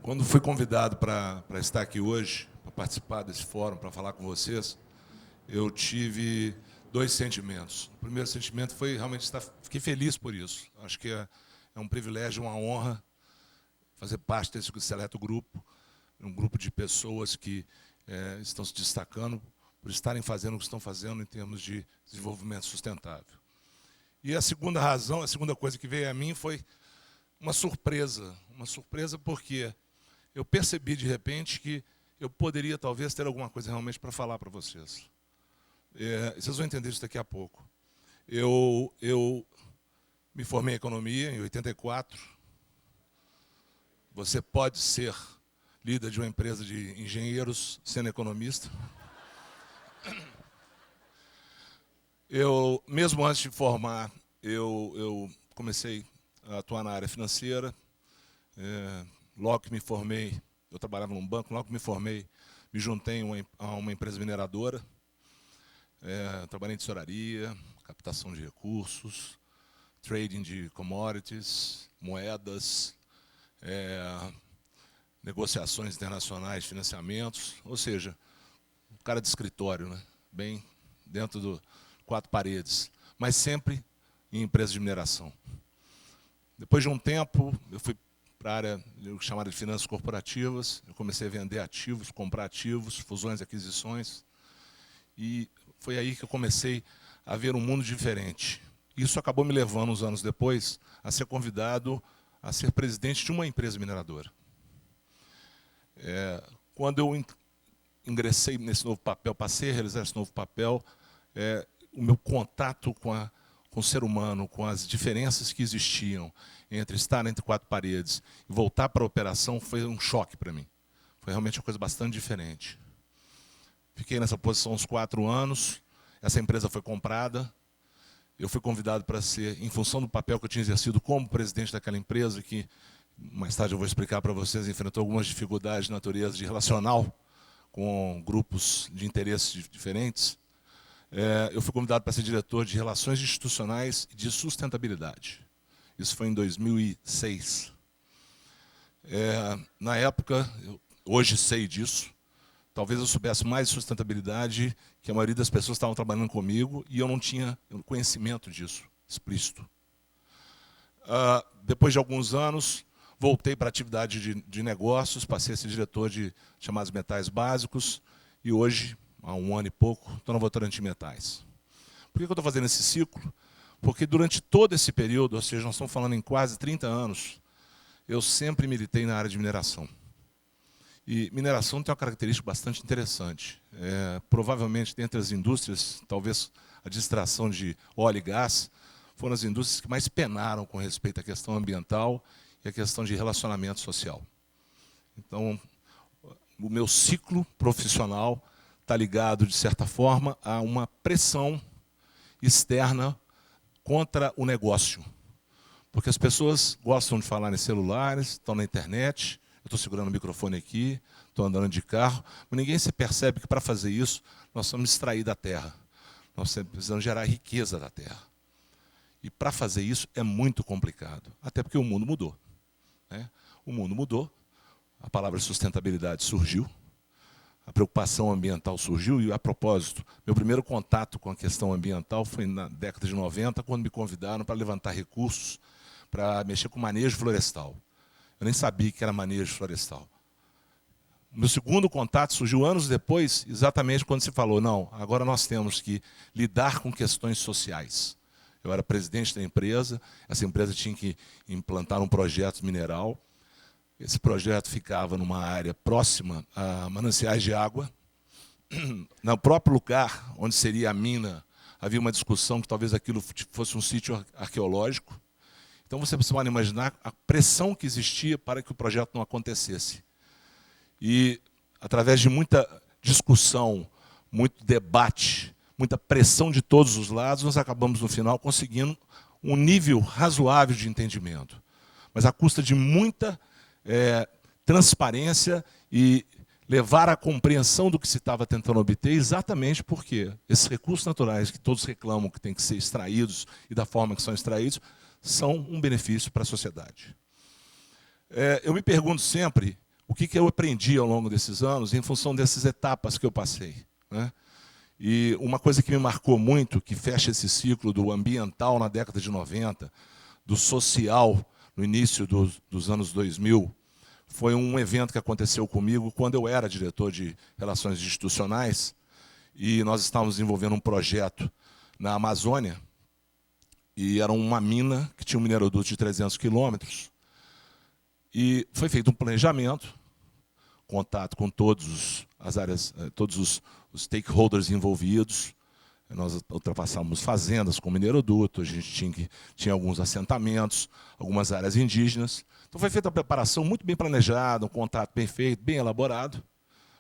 Quando fui convidado para estar aqui hoje, para participar desse fórum, para falar com vocês, eu tive dois sentimentos. O primeiro sentimento foi realmente fiquei feliz por isso. Acho que é um privilégio, uma honra fazer parte desse seleto grupo, um grupo de pessoas que estão se destacando por estarem fazendo o que estão fazendo em termos de desenvolvimento sustentável. E a segunda razão, a segunda coisa que veio a mim foi uma surpresa porque eu percebi de repente que eu poderia talvez ter alguma coisa realmente para falar para vocês. Vocês vão entender isso daqui a pouco. Eu me formei em economia em 84. Você pode ser líder de uma empresa de engenheiros sendo economista. Mesmo antes de formar, eu comecei a atuar na área financeira. Logo que me formei, eu trabalhava num banco, logo que me formei, me juntei a uma empresa mineradora. Trabalhei em tesouraria, captação de recursos, trading de commodities, moedas, negociações internacionais, financiamentos, ou seja, um cara de escritório, né? Bem dentro do quatro paredes, mas sempre em empresas de mineração. Depois de um tempo, eu fui para a área chamada de finanças corporativas, eu comecei a vender ativos, comprar ativos, fusões e aquisições, e foi aí que eu comecei a ver um mundo diferente. Isso acabou me levando, uns anos depois, a ser convidado a ser presidente de uma empresa mineradora. Quando eu ingressei nesse novo papel, passei a realizar esse novo papel, o meu contato com o ser humano, com as diferenças que existiam entre estar entre quatro paredes e voltar para a operação, foi um choque para mim. Foi realmente uma coisa bastante diferente. Fiquei nessa posição uns 4 anos, essa empresa foi comprada, eu fui convidado para ser, em função do papel que eu tinha exercido como presidente daquela empresa, que mais tarde eu vou explicar para vocês, enfrentou algumas dificuldades de natureza de relacional com grupos de interesses diferentes. Eu fui convidado para ser diretor de Relações Institucionais e de Sustentabilidade. Isso foi em 2006. Na época, hoje sei disso, talvez eu soubesse mais de sustentabilidade que a maioria das pessoas que estavam trabalhando comigo e eu não tinha conhecimento disso, explícito. Depois de alguns anos, voltei para a atividade de negócios, passei a ser diretor de chamados metais básicos e hoje, há 1 ano e pouco, estou na Votorantim de Metais. Por que eu estou fazendo esse ciclo? Porque durante todo esse período, ou seja, nós estamos falando em quase 30 anos, eu sempre militei na área de mineração. E mineração tem uma característica bastante interessante. Provavelmente, dentre as indústrias, talvez a de extração de óleo e gás, foram as indústrias que mais penaram com respeito à questão ambiental e à questão de relacionamento social. Então, o meu ciclo profissional está ligado, de certa forma, a uma pressão externa contra o negócio. Porque as pessoas gostam de falar em celulares, estão na internet, eu estou segurando o microfone aqui, estou andando de carro, mas ninguém se percebe que, para fazer isso, nós vamos extrair da terra. Nós precisamos gerar riqueza da terra. E, para fazer isso, é muito complicado, até porque o mundo mudou. O mundo mudou, a palavra sustentabilidade surgiu, a preocupação ambiental surgiu, e, a propósito, meu primeiro contato com a questão ambiental foi na década de 90, quando me convidaram para levantar recursos para mexer com manejo florestal. Eu nem sabia que era manejo florestal. O meu segundo contato surgiu anos depois, exatamente quando se falou, não, agora nós temos que lidar com questões sociais. Eu era presidente da empresa, essa empresa tinha que implantar um projeto mineral. Esse projeto ficava numa área próxima a mananciais de água. No próprio lugar onde seria a mina, havia uma discussão que talvez aquilo fosse um sítio arqueológico. Então você pode imaginar a pressão que existia para que o projeto não acontecesse. E, através de muita discussão, muito debate, muita pressão de todos os lados, nós acabamos, no final, conseguindo um nível razoável de entendimento. Mas à custa de muita transparência e levar à compreensão do que se estava tentando obter, exatamente porque esses recursos naturais que todos reclamam que têm que ser extraídos e da forma que são extraídos, são um benefício para a sociedade. Eu me pergunto sempre o que eu aprendi ao longo desses anos em função dessas etapas que eu passei, né? E uma coisa que me marcou muito, que fecha esse ciclo do ambiental na década de 90, do social no início dos anos 2000, foi um evento que aconteceu comigo quando eu era diretor de Relações Institucionais, e nós estávamos desenvolvendo um projeto na Amazônia, e era uma mina que tinha um mineroduto de 300 quilômetros, e foi feito um planejamento, contato com todos os stakeholders envolvidos. Nós ultrapassamos fazendas com mineroduto, a gente tinha alguns assentamentos, algumas áreas indígenas. Então foi feita a preparação muito bem planejada, um contrato bem feito, bem elaborado.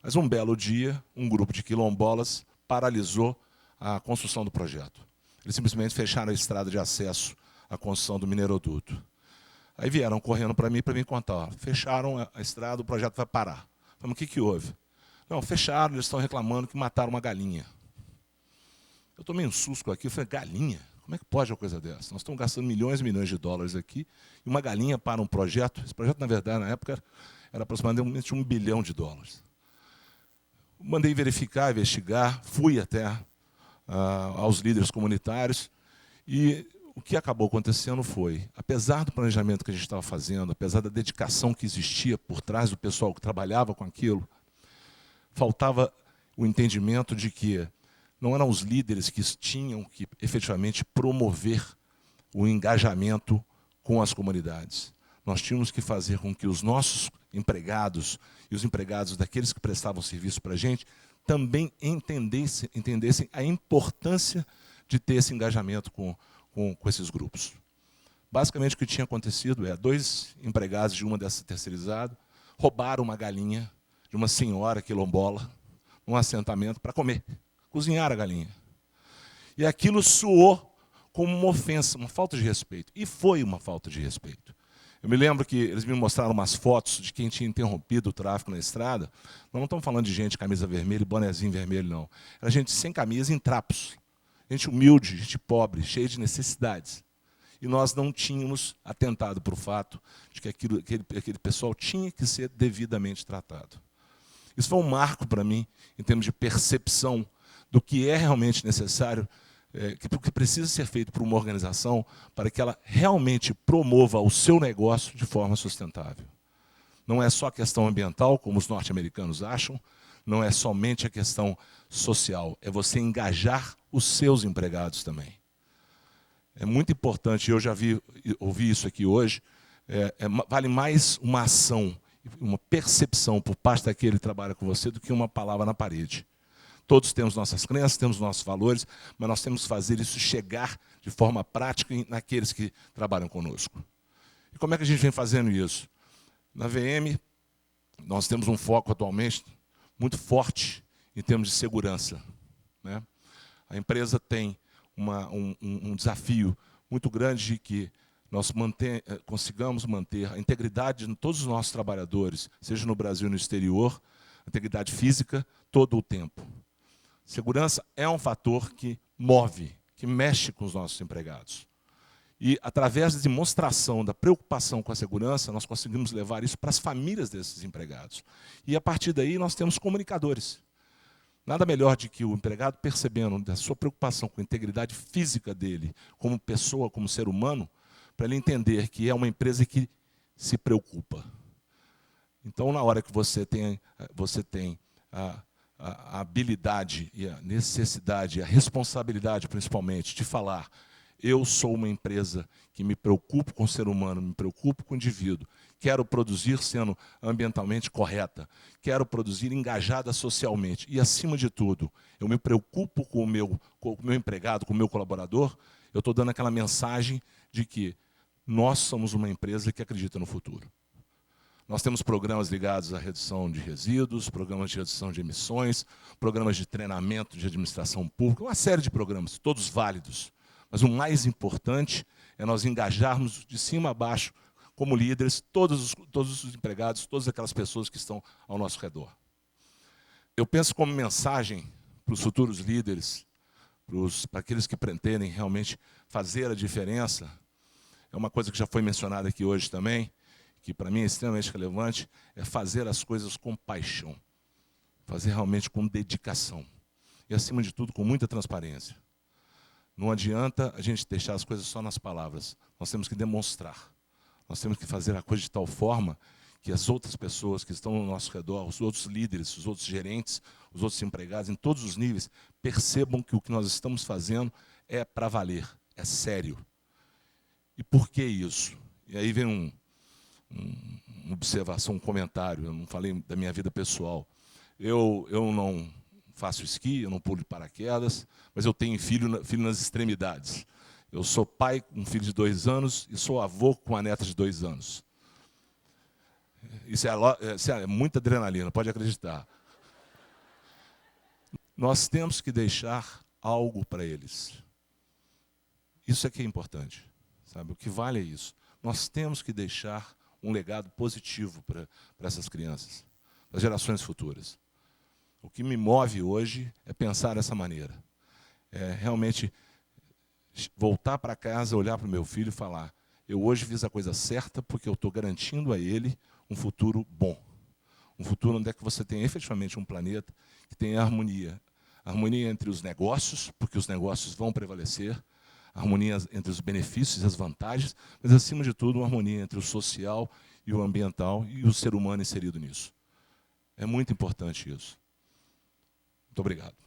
Mas um belo dia, um grupo de quilombolas paralisou a construção do projeto. Eles simplesmente fecharam a estrada de acesso à construção do mineroduto. Aí vieram correndo para mim contar, ó, fecharam a estrada, o projeto vai parar. Falei, o que houve? Não, fecharam, eles estão reclamando que mataram uma galinha. Eu tomei um susto aqui, eu falei, galinha? Como é que pode uma coisa dessa? Nós estamos gastando milhões e milhões de dólares aqui, e uma galinha para um projeto. Esse projeto, na verdade, na época, era aproximadamente $1 bilhão. Mandei verificar, investigar, fui até aos líderes comunitários, e o que acabou acontecendo foi, apesar do planejamento que a gente estava fazendo, apesar da dedicação que existia por trás do pessoal que trabalhava com aquilo, faltava o entendimento de que não eram os líderes que tinham que efetivamente promover o engajamento com as comunidades. Nós tínhamos que fazer com que os nossos empregados e os empregados daqueles que prestavam serviço para a gente também entendessem a importância de ter esse engajamento com esses grupos. Basicamente, o que tinha acontecido é 2 empregados de uma dessas terceirizadas roubaram uma galinha de uma senhora quilombola num assentamento para comer, cozinhar a galinha. E aquilo soou como uma ofensa, uma falta de respeito. E foi uma falta de respeito. Eu me lembro que eles me mostraram umas fotos de quem tinha interrompido o tráfego na estrada. Nós não estamos falando de gente de camisa vermelha e bonezinho vermelho, não. Era gente sem camisa, em trapos. Gente humilde, gente pobre, cheia de necessidades. E nós não tínhamos atentado para o fato de que aquele pessoal tinha que ser devidamente tratado. Isso foi um marco para mim, em termos de percepção do que é realmente necessário, que precisa ser feito por uma organização para que ela realmente promova o seu negócio de forma sustentável. Não é só a questão ambiental, como os norte-americanos acham, não é somente a questão social, é você engajar os seus empregados também. É muito importante, eu já ouvi isso aqui hoje, vale mais uma ação, uma percepção por parte daquele que trabalha com você do que uma palavra na parede. Todos temos nossas crenças, temos nossos valores, mas nós temos que fazer isso chegar de forma prática naqueles que trabalham conosco. E como é que a gente vem fazendo isso? Na VM, nós temos um foco atualmente muito forte em termos de segurança, né? A empresa tem um desafio muito grande de que nós consigamos manter a integridade de todos os nossos trabalhadores, seja no Brasil ou no exterior, a integridade física, todo o tempo. Segurança é um fator que move, que mexe com os nossos empregados. E, através da demonstração da preocupação com a segurança, nós conseguimos levar isso para as famílias desses empregados. E, a partir daí, nós temos comunicadores. Nada melhor do que o empregado percebendo da sua preocupação com a integridade física dele, como pessoa, como ser humano, para ele entender que é uma empresa que se preocupa. Então, na hora que você tem a habilidade e a necessidade, a responsabilidade, principalmente, de falar, eu sou uma empresa que me preocupo com o ser humano, me preocupo com o indivíduo, quero produzir sendo ambientalmente correta, quero produzir engajada socialmente e, acima de tudo, eu me preocupo com o meu empregado, com o meu colaborador, eu estou dando aquela mensagem de que nós somos uma empresa que acredita no futuro. Nós temos programas ligados à redução de resíduos, programas de redução de emissões, programas de treinamento de administração pública, uma série de programas, todos válidos. Mas o mais importante é nós engajarmos de cima a baixo, como líderes, todos os empregados, todas aquelas pessoas que estão ao nosso redor. Eu penso como mensagem para os futuros líderes, para aqueles que pretendem realmente fazer a diferença, é uma coisa que já foi mencionada aqui hoje também, que para mim é extremamente relevante, é fazer as coisas com paixão. Fazer realmente com dedicação. E, acima de tudo, com muita transparência. Não adianta a gente deixar as coisas só nas palavras. Nós temos que demonstrar. Nós temos que fazer a coisa de tal forma que as outras pessoas que estão ao nosso redor, os outros líderes, os outros gerentes, os outros empregados, em todos os níveis, percebam que o que nós estamos fazendo é para valer, é sério. E por que isso? E aí vem uma observação, um comentário. Eu não falei da minha vida pessoal. Eu não faço esqui, eu não pulo de paraquedas, mas eu tenho filho nas extremidades. Eu sou pai com um filho de 2 anos e sou avô com uma neta de 2 anos. Isso é muita adrenalina, pode acreditar. Nós temos que deixar algo para eles. Isso é que é importante. Sabe? O que vale é isso. Nós temos que deixar um legado positivo para essas crianças, para as gerações futuras. O que me move hoje é pensar dessa maneira. É realmente voltar para casa, olhar para o meu filho e falar: eu hoje fiz a coisa certa porque eu estou garantindo a ele um futuro bom. Um futuro onde é que você tem efetivamente um planeta que tem harmonia. Harmonia entre os negócios, porque os negócios vão prevalecer. Harmonia entre os benefícios e as vantagens, mas, acima de tudo, uma harmonia entre o social e o ambiental e o ser humano inserido nisso. É muito importante isso. Muito obrigado.